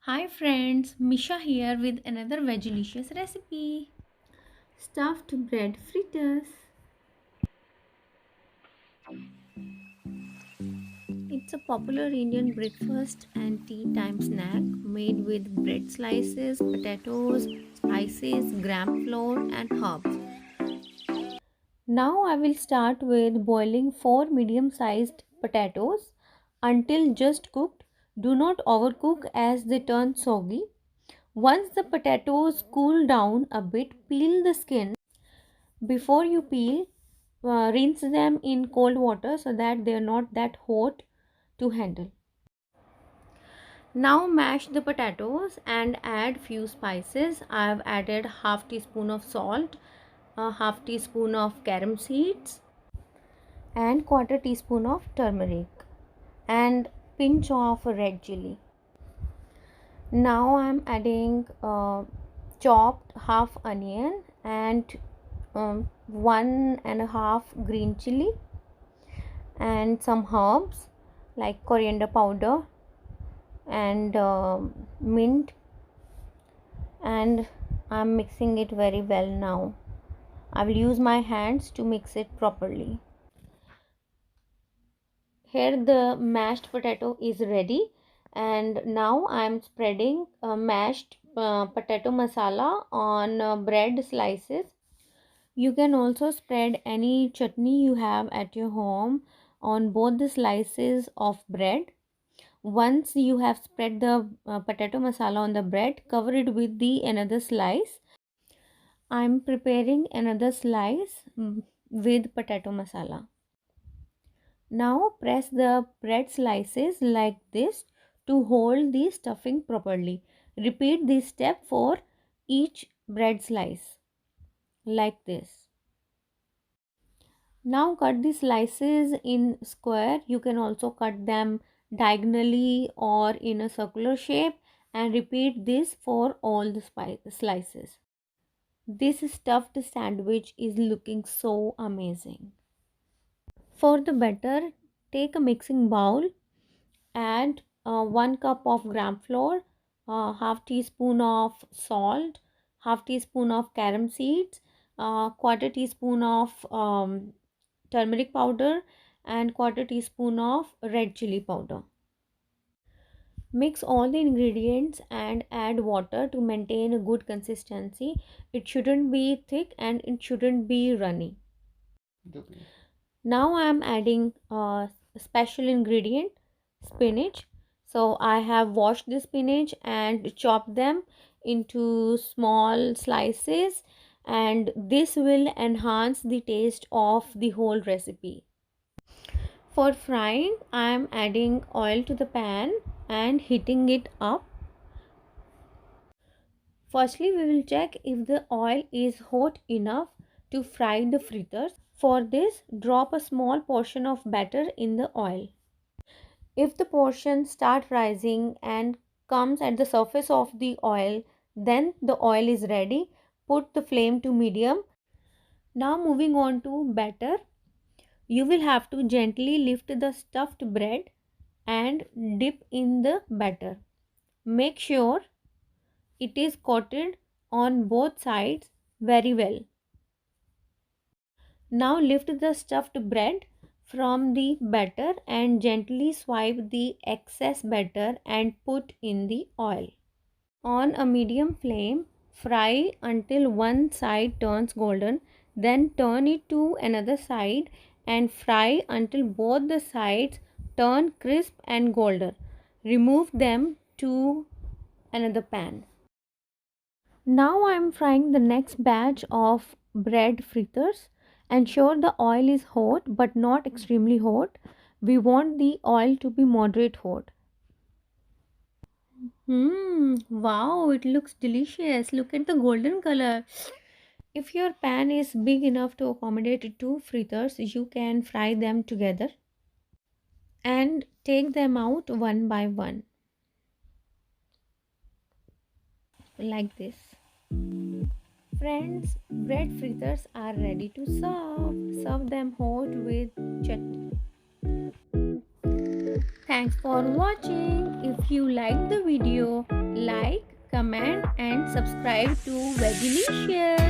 Hi friends, Misha here with another VEGGIELICIOUS recipe. Stuffed bread fritters. It's a popular Indian breakfast and tea time snack made with bread slices, potatoes, spices, gram flour and herbs. Now I will start with boiling 4 medium-sized potatoes until just cooked. Do not overcook as they turn soggy. Once the potatoes cool down a bit, peel the skin. Before you peel, rinse them in cold water so that they are not that hot to handle. Now mash the potatoes and add few spices. I have added half teaspoon of salt, a half teaspoon of carom seeds and quarter teaspoon of turmeric and pinch of red chilli. Now I am adding chopped half onion and 1.5 green chilli and some herbs like coriander powder and mint, and I'm mixing it very well now. I will use my hands to mix it properly. Here the mashed potato is ready, and now I'm spreading mashed potato masala on bread slices. You can also spread any chutney you have at your home on both the slices of bread. Once you have spread the potato masala on the bread, cover it with the another slice. I'm preparing another slice with potato masala. Now press the bread slices like this to hold the stuffing properly. Repeat this step for each bread slice like this. Now cut the slices in square. You can also cut them diagonally or in a circular shape, and repeat this for all the slices. This stuffed sandwich is looking so amazing. For the batter, take a mixing bowl, add 1 cup of gram flour, half teaspoon of salt, half teaspoon of carom seeds, quarter teaspoon of turmeric powder and quarter teaspoon of red chili powder. Mix all the ingredients and add water to maintain a good consistency. It shouldn't be thick and it shouldn't be runny. Okay. Now I am adding a special ingredient, spinach. So I have washed the spinach and chopped them into small slices, and this will enhance the taste of the whole recipe. For frying, I am adding oil to the pan and heating it up. Firstly, we will check if the oil is hot enough to fry the fritters. For this, drop a small portion of batter in the oil. If the portion start rising and comes at the surface of the oil, then the oil is ready. Put the flame to medium. Now moving on to batter. You will have to gently lift the stuffed bread and dip in the batter. Make sure it is coated on both sides very well. Now lift the stuffed bread from the batter and gently swipe the excess batter and put in the oil. On a medium flame, fry until one side turns golden, then turn it to another side and fry until both the sides turn crisp and golden. Remove them to another pan. Now I am frying the next batch of bread fritters. Ensure the oil is hot but not extremely hot. We want the oil to be moderate hot. Wow, it looks delicious. Look at the golden color. If your pan is big enough to accommodate two fritters, you can fry them together and take them out one by one like this. Friends, bread fritters are ready to serve. Serve them hot with chutney. Thanks for watching. If you liked the video, Like, comment and subscribe to VEGGIELICIOUS.